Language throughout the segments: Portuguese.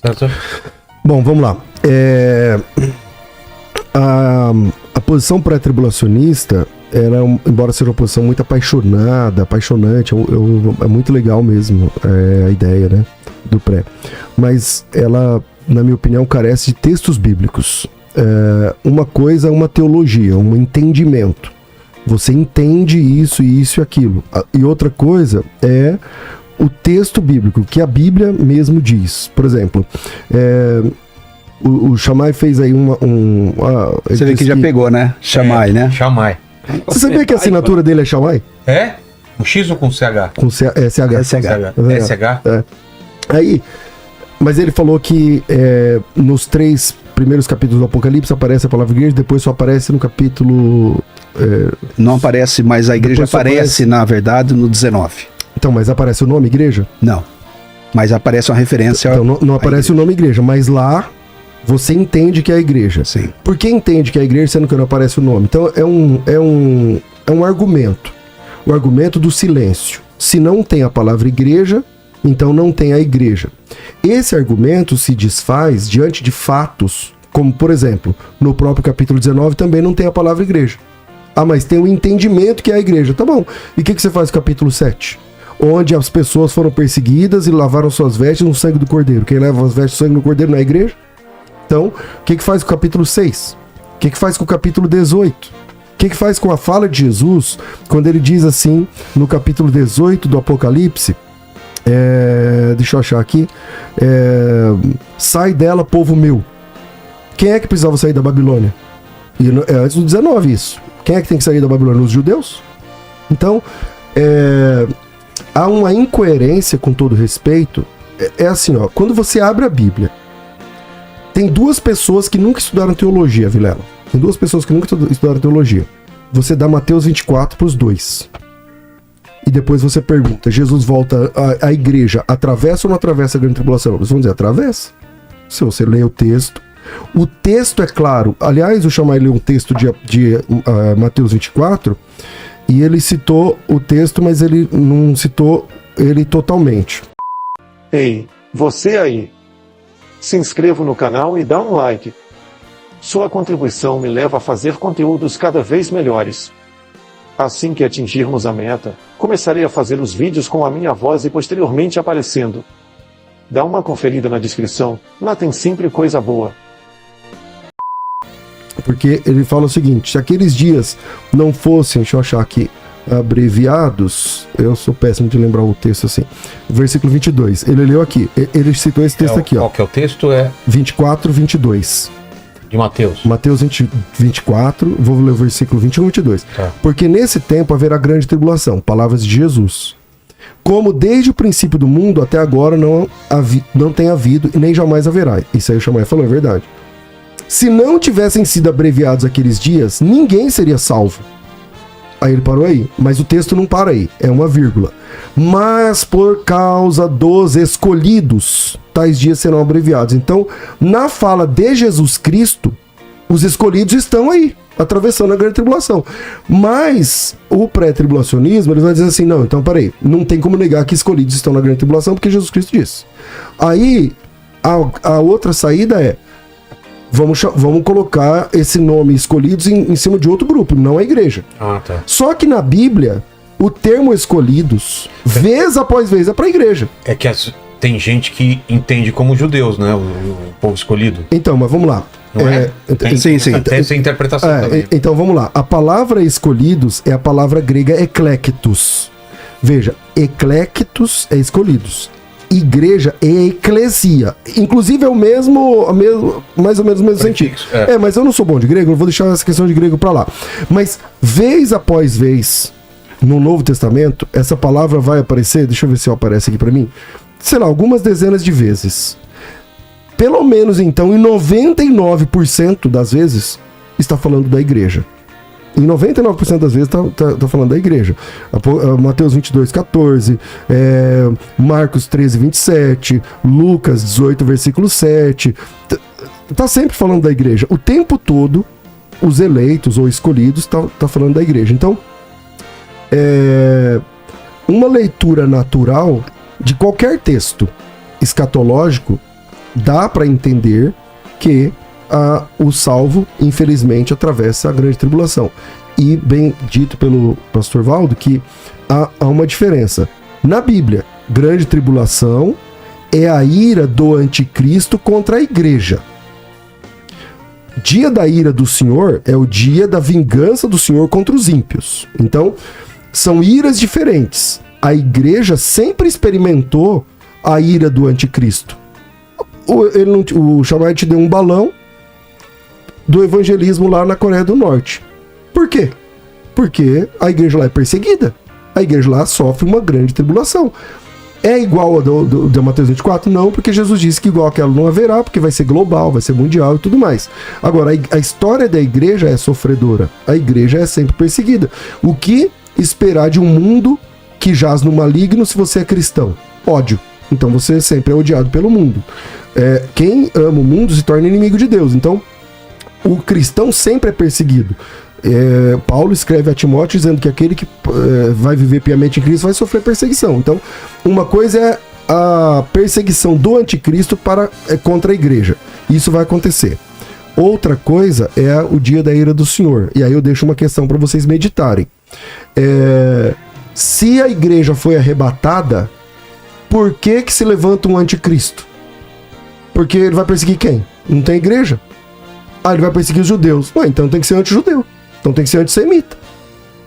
Certo? Bom, vamos lá. A posição pré-tribulacionista, embora seja uma posição muito apaixonante, é muito legal mesmo a ideia, né, do pré. Mas ela, na minha opinião, carece de textos bíblicos. Uma coisa é uma teologia, um entendimento. Você entende isso e aquilo. E outra coisa é o texto bíblico, que a Bíblia mesmo diz. Por exemplo, o Shammai fez aí você vê que já pegou, né? Shammai, né? Shammai. Você sabia que a assinatura dele é Shammai? É? Com X ou com CH? Com SH. SH. Aí, mas ele falou que nos 3 primeiros capítulos do Apocalipse aparece a palavra igreja, depois só aparece no capítulo... Não aparece, mas a igreja aparece, na verdade, no 19. Então, mas aparece o nome igreja? Não. Mas aparece uma referência... Então, não aparece o nome igreja, mas lá você entende que é a igreja. Sim. Por que entende que é a igreja, sendo que não aparece o nome? Então, é um argumento. O argumento do silêncio. Se não tem a palavra igreja, então não tem a igreja. Esse argumento se desfaz diante de fatos, como, por exemplo, no próprio capítulo 19 também não tem a palavra igreja. Ah, mas tem o entendimento que é a igreja. Tá bom. E o que você faz no capítulo 7? Onde as pessoas foram perseguidas e lavaram suas vestes no sangue do cordeiro. Quem leva as vestes no sangue do cordeiro não é a igreja? Então, o que faz com o capítulo 6? O que faz com o capítulo 18? O que faz com a fala de Jesus quando ele diz assim, no capítulo 18 do Apocalipse, deixa eu achar aqui, sai dela, povo meu. Quem é que precisava sair da Babilônia? E antes do 19 isso. Quem é que tem que sair da Babilônia? Os judeus? Então, há uma incoerência, com todo respeito. É assim, ó, quando você abre a Bíblia, tem 2 pessoas que nunca estudaram teologia, Vilela. Tem 2 pessoas que nunca estudaram teologia. Você dá Mateus 24 para os 2. E depois você pergunta, Jesus volta à igreja, atravessa ou não atravessa a grande tribulação? Eles vão dizer, atravessa. Se você lê o texto é claro. Aliás, o Shammai leu um texto de Mateus 24, e ele citou o texto, mas ele não citou ele totalmente. Ei, você aí! Se inscreva no canal e dá um like. Sua contribuição me leva a fazer conteúdos cada vez melhores. Assim que atingirmos a meta, começarei a fazer os vídeos com a minha voz e posteriormente aparecendo. Dá uma conferida na descrição, lá tem sempre coisa boa. Porque ele fala o seguinte, se aqueles dias não fossem, deixa eu achar aqui, abreviados, eu sou péssimo de lembrar o texto assim, versículo 22, ele leu aqui, ele citou esse texto aqui, ó. Qual que é o texto? 24, 22. De Mateus. Mateus 24, vou ler o versículo 21 e 22. Tá. Porque nesse tempo haverá grande tribulação, palavras de Jesus. Como desde o princípio do mundo até agora não tem havido e nem jamais haverá. Isso aí o Shammai falou, é verdade. Se não tivessem sido abreviados aqueles dias, ninguém seria salvo. Aí ele parou aí, mas o texto não para aí, é uma vírgula. Mas por causa dos escolhidos, tais dias serão abreviados. Então, na fala de Jesus Cristo, os escolhidos estão aí, atravessando a grande tribulação. Mas o pré-tribulacionismo, eles vão dizer assim, não, então peraí, não tem como negar que escolhidos estão na grande tribulação, porque Jesus Cristo disse. Aí, a outra saída é, vamos colocar esse nome escolhidos em cima de outro grupo, não a igreja. Ah, tá. Só que na Bíblia, o termo escolhidos, vez após vez, é para a igreja. É que tem gente que entende como judeus, né? O povo escolhido. Então, mas vamos lá. Não é? Sim. Tem essa interpretação também. Então vamos lá. A palavra escolhidos é a palavra grega eclectos. Veja, eclectos é escolhidos. Igreja é eclesia. Inclusive é mais ou menos o mesmo sentido. Mas eu não sou bom de grego, eu vou deixar essa questão de grego pra lá. Mas vez após vez, no Novo Testamento, essa palavra vai aparecer, deixa eu ver se aparece aqui pra mim, sei lá, algumas dezenas de vezes. Pelo menos então, em 99% das vezes, está falando da igreja. Em 99% das vezes tá falando da igreja. Mateus 22, 14, Marcos 13, 27, Lucas 18, versículo 7. Tá sempre falando da igreja. O tempo todo, os eleitos ou escolhidos tá falando da igreja. Então, uma leitura natural de qualquer texto escatológico dá para entender que o salvo, infelizmente, atravessa a grande tribulação. E bem dito pelo pastor Valdo que há uma diferença. Na Bíblia, grande tribulação é a ira do anticristo contra a igreja. Dia da ira do Senhor é o dia da vingança do Senhor contra os ímpios. Então, são iras diferentes. A igreja sempre experimentou a ira do anticristo. O Shammai te deu um balão do evangelismo lá na Coreia do Norte. Por quê? Porque a igreja lá é perseguida. A igreja lá sofre uma grande tribulação. É igual a de Mateus 24? Não, porque Jesus disse que igual aquela não haverá, porque vai ser global, vai ser mundial e tudo mais. Agora, a história da igreja é sofredora. A igreja é sempre perseguida. O que esperar de um mundo que jaz no maligno se você é cristão? Ódio. Então você sempre é odiado pelo mundo. Quem ama o mundo se torna inimigo de Deus. Então, o cristão sempre é perseguido. Paulo escreve a Timóteo dizendo que aquele que vai viver piamente em Cristo vai sofrer perseguição. Então, uma coisa é a perseguição do anticristo contra a igreja. Isso vai acontecer. Outra coisa é o dia da ira do Senhor. E aí eu deixo uma questão para vocês meditarem. Se a igreja foi arrebatada, por que se levanta um anticristo? Porque ele vai perseguir quem? Não tem igreja? Ele vai perseguir os judeus. Então tem que ser antijudeu. Então tem que ser antissemita.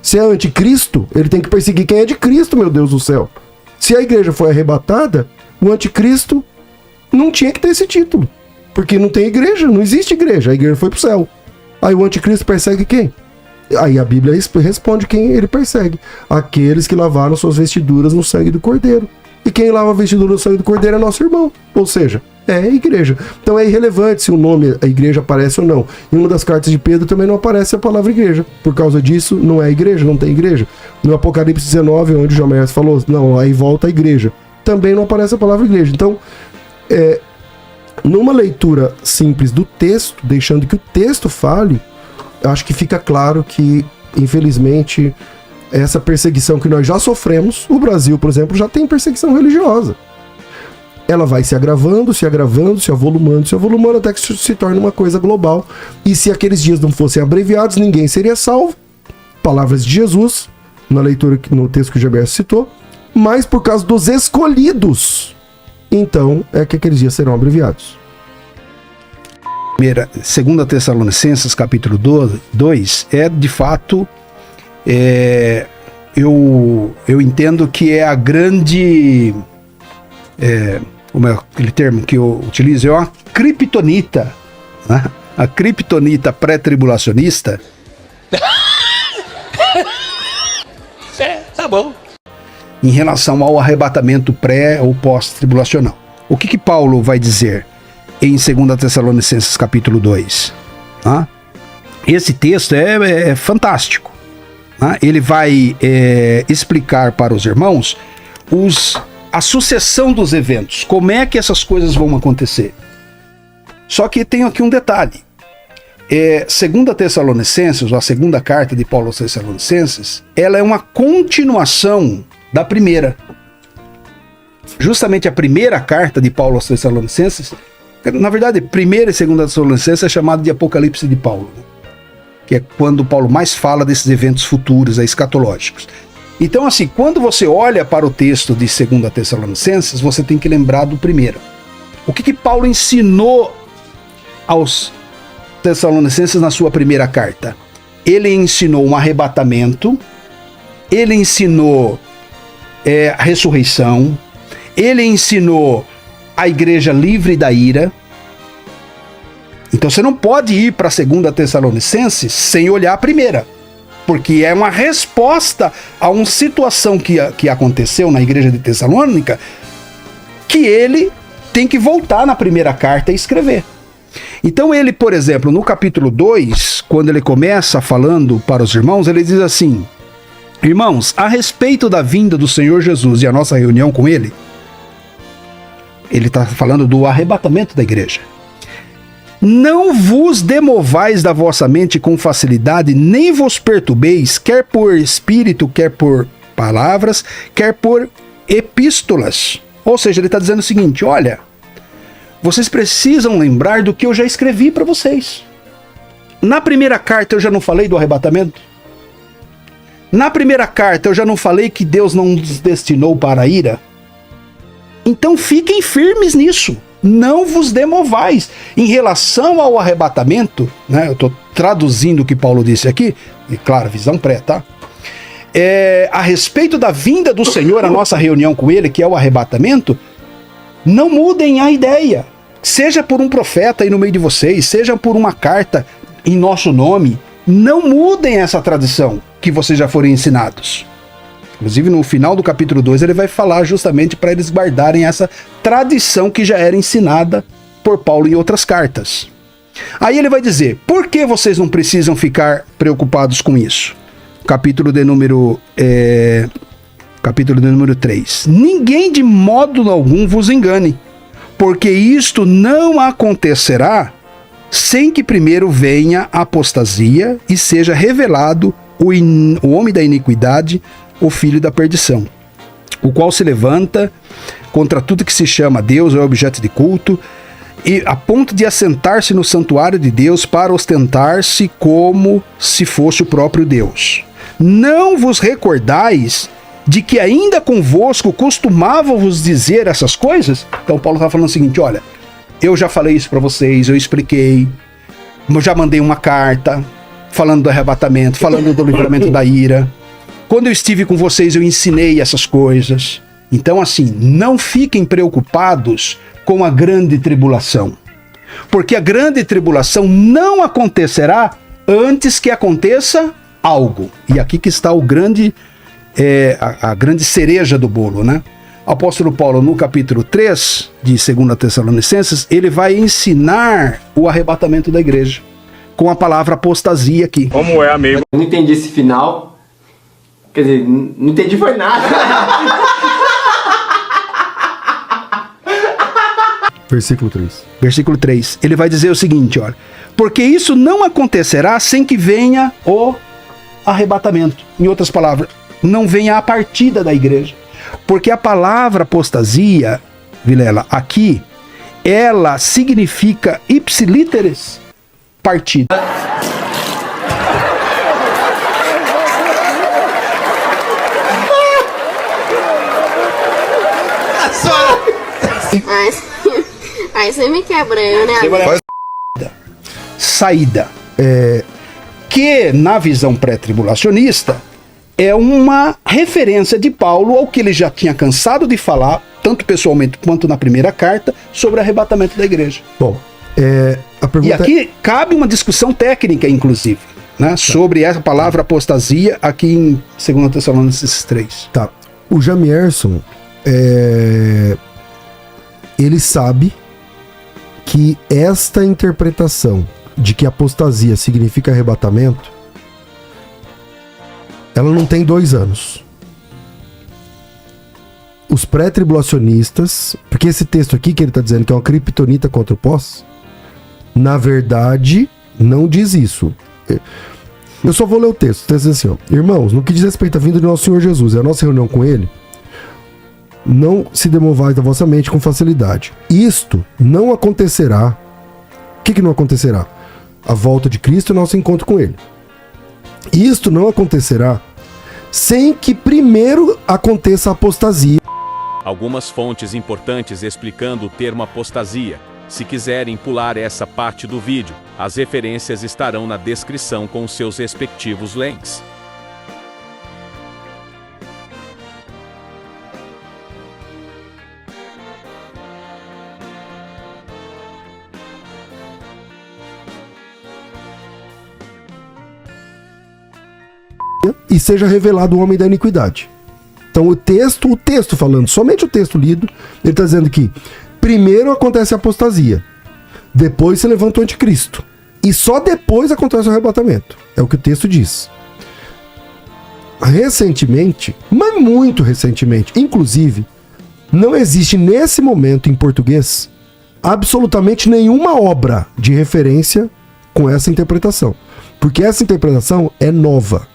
Se é anticristo, ele tem que perseguir quem é de Cristo, meu Deus do céu. Se a igreja foi arrebatada, o anticristo não tinha que ter esse título. Porque não tem igreja, não existe igreja. A igreja foi pro céu. Aí o anticristo persegue quem? Aí a Bíblia responde quem ele persegue. Aqueles que lavaram suas vestiduras no sangue do Cordeiro. E quem lava a vestidura no sangue do Cordeiro é nosso irmão. Ou seja, é a igreja. Então é irrelevante se o nome, a igreja, aparece ou não. Em uma das cartas de Pedro também não aparece a palavra igreja. Por causa disso, não é igreja, não tem igreja. No Apocalipse 19, onde o João falou, não, aí volta a igreja. Também não aparece a palavra igreja. Então, numa leitura simples do texto, deixando que o texto fale, acho que fica claro que, infelizmente, essa perseguição que nós já sofremos, o Brasil, por exemplo, já tem perseguição religiosa. Ela vai se agravando, se avolumando, até que se torne uma coisa global. E se aqueles dias não fossem abreviados, ninguém seria salvo. Palavras de Jesus, na leitura, no texto que o Gilberto citou, mas por causa dos escolhidos, então é que aqueles dias serão abreviados. 2 Tessalonicenses, capítulo 2, de fato, eu entendo que é a grande... como é aquele termo que eu utilizo? É uma criptonita, né? A criptonita pré-tribulacionista. Tá bom. Em relação ao arrebatamento pré- ou pós-tribulacional. O que Paulo vai dizer em 2 Tessalonicenses capítulo 2? Tá? Esse texto é fantástico. Tá? Ele vai explicar para os irmãos a sucessão dos eventos, como é que essas coisas vão acontecer. Só que tem aqui um detalhe. 2 Tessalonicenses, ou a segunda carta de Paulo aos Tessalonicenses, ela é uma continuação da primeira. Justamente a primeira carta de Paulo aos Tessalonicenses, na verdade, 1 e 2 Tessalonicenses é chamado de Apocalipse de Paulo, né? Que é quando Paulo mais fala desses eventos futuros, escatológicos. Então, assim, quando você olha para o texto de 2 Tessalonicenses, você tem que lembrar do primeiro. O que Paulo ensinou aos Tessalonicenses na sua primeira carta? Ele ensinou um arrebatamento, ele ensinou a ressurreição, ele ensinou a igreja livre da ira. Então você não pode ir para 2 Tessalonicenses sem olhar a primeira, porque é uma resposta a uma situação que aconteceu na igreja de Tessalônica, que ele tem que voltar na primeira carta e escrever. Então ele, por exemplo, no capítulo 2, quando ele começa falando para os irmãos, ele diz assim: irmãos, a respeito da vinda do Senhor Jesus e a nossa reunião com ele está falando do arrebatamento da igreja. Não vos demovais da vossa mente com facilidade, nem vos perturbeis, quer por espírito, quer por palavras, quer por epístolas. Ou seja, ele está dizendo o seguinte: olha, vocês precisam lembrar do que eu já escrevi para vocês. Na primeira carta eu já não falei do arrebatamento? Na primeira carta eu já não falei que Deus não nos destinou para a ira? Então fiquem firmes nisso. Não vos demovais. Em relação ao arrebatamento, né, eu estou traduzindo o que Paulo disse aqui, e claro, visão pré, tá? A respeito da vinda do Senhor, a nossa reunião com Ele, que é o arrebatamento, não mudem a ideia. Seja por um profeta aí no meio de vocês, seja por uma carta em nosso nome, não mudem essa tradição que vocês já foram ensinados. Inclusive no final do capítulo 2 ele vai falar justamente para eles guardarem essa tradição que já era ensinada por Paulo em outras cartas. Aí ele vai dizer, por que vocês não precisam ficar preocupados com isso? Capítulo de número 3. Ninguém de modo algum vos engane, porque isto não acontecerá sem que primeiro venha a apostasia e seja revelado o homem da iniquidade, o filho da perdição, o qual se levanta contra tudo que se chama Deus ou é objeto de culto, e a ponto de assentar-se no santuário de Deus para ostentar-se como se fosse o próprio Deus. Não vos recordais de que ainda convosco costumava vos dizer essas coisas? Então Paulo está falando o seguinte, olha, eu já falei isso para vocês, eu expliquei, eu já mandei uma carta falando do arrebatamento, falando do livramento da ira. Quando eu estive com vocês, eu ensinei essas coisas. Então, assim, não fiquem preocupados com a grande tribulação. Porque a grande tribulação não acontecerá antes que aconteça algo. E aqui que está o grande, a grande cereja do bolo, né? O apóstolo Paulo, no capítulo 3 de 2 Tessalonicenses, ele vai ensinar o arrebatamento da igreja. Com a palavra apostasia aqui. Como é, amigo? Eu não entendi esse final. Quer dizer, não entendi foi nada. Versículo 3. Versículo 3. Ele vai dizer o seguinte, olha. Porque isso não acontecerá sem que venha o arrebatamento. Em outras palavras, não venha a partida da igreja. Porque a palavra apostasia, Vilela, aqui, ela significa ipsilíteres, partida. Aí você me quebra, né? Saída. Que na visão pré-tribulacionista é uma referência de Paulo ao que ele já tinha cansado de falar, tanto pessoalmente quanto na primeira carta, sobre o arrebatamento da igreja. Bom, a pergunta E aqui cabe uma discussão técnica, inclusive, né, sobre essa palavra apostasia aqui em 2 Tessalonicenses 3. Tá. O Jamierson, ele sabe que esta interpretação de que apostasia significa arrebatamento, ela não tem 2 anos. Os pré-tribulacionistas, porque esse texto aqui que ele está dizendo que é uma criptonita contra o pós, na verdade, não diz isso. Eu só vou ler o texto. O texto diz assim, ó, irmãos, no que diz respeito à vinda de nosso Senhor Jesus e a nossa reunião com Ele, não se demovais da vossa mente com facilidade. Isto não acontecerá. O que não acontecerá? A volta de Cristo e o nosso encontro com Ele. Isto não acontecerá sem que primeiro aconteça a apostasia. Algumas fontes importantes explicando o termo apostasia. Se quiserem pular essa parte do vídeo, as referências estarão na descrição com seus respectivos links. E seja revelado o homem da iniquidade. Então o texto falando, somente o texto lido, ele está dizendo que primeiro acontece a apostasia, depois se levanta o anticristo, e só depois acontece o arrebatamento. É o que o texto diz. Recentemente, mas muito recentemente, inclusive, não existe nesse momento em português absolutamente nenhuma obra de referência com essa interpretação. Porque essa interpretação é nova.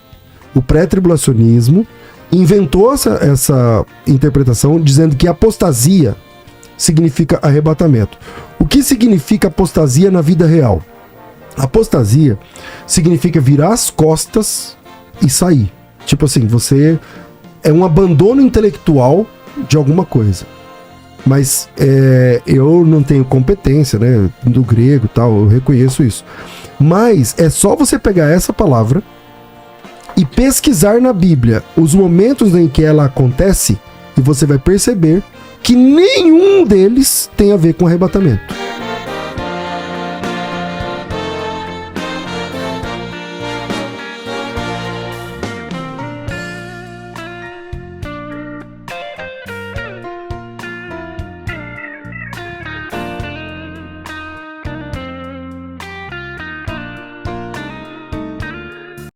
O pré-tribulacionismo inventou essa interpretação dizendo que apostasia significa arrebatamento. O que significa apostasia na vida real? Apostasia significa virar as costas e sair. Tipo assim, você é um abandono intelectual de alguma coisa. Mas eu não tenho competência, né, do grego e tal, eu reconheço isso. Mas é só você pegar essa palavra e pesquisar na Bíblia os momentos em que ela acontece e você vai perceber que nenhum deles tem a ver com arrebatamento.